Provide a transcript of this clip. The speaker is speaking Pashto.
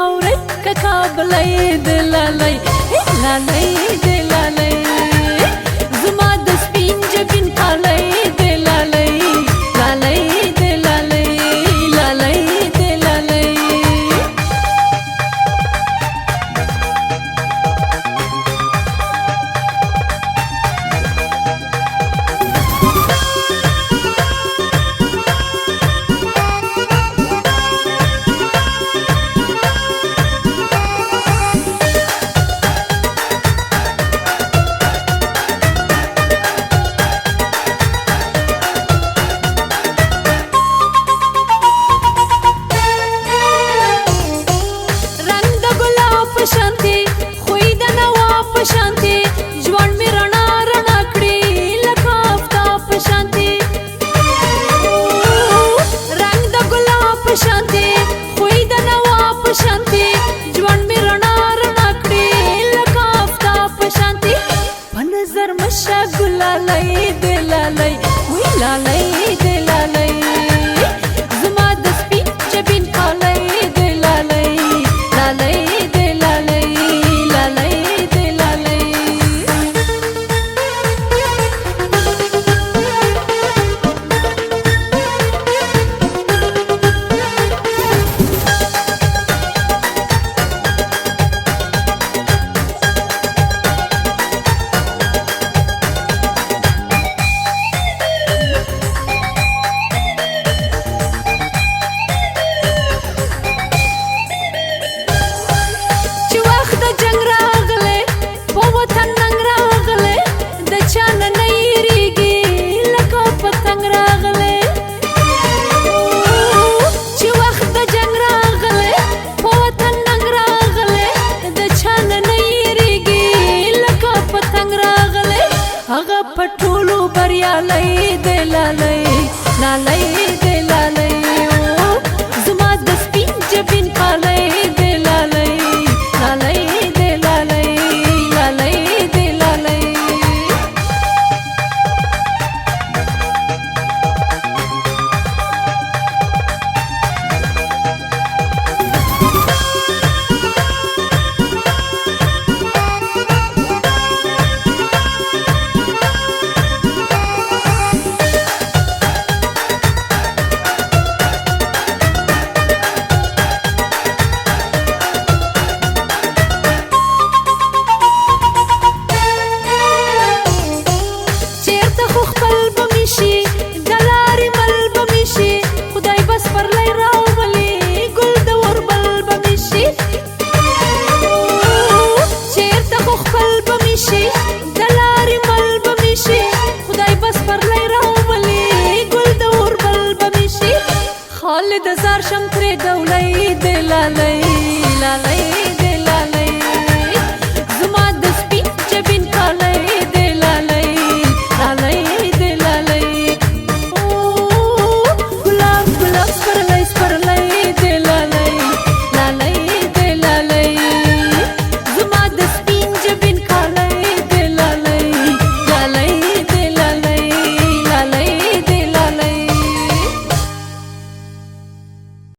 خوري ككابلي دلالي لالي دلالي زما د سپین جبین کالي دلالي لالي دلالي لالي دلالي شانتي خوې د نواب شانتي ژوند مې رڼا رڼا کړې لکه آفتاب شانتي رنګ د ګلاب شانتي خوې د نواب شانتي ژوند مې رڼا رڼا کړې لکه آفتاب شانتي په نظر مشه ګلالۍ دلالۍ وی لالۍ دلالۍ زما د سپین جبین کالۍ دلالۍ لالۍ هغه پټولو بریالۍ دلالۍ لالۍ دلالۍ زما د سپین جبین کالۍ دلالۍ لالۍ دلالۍ لالۍ دلالۍ خالد زار شم ترې ډولۍ دلالۍ لالۍ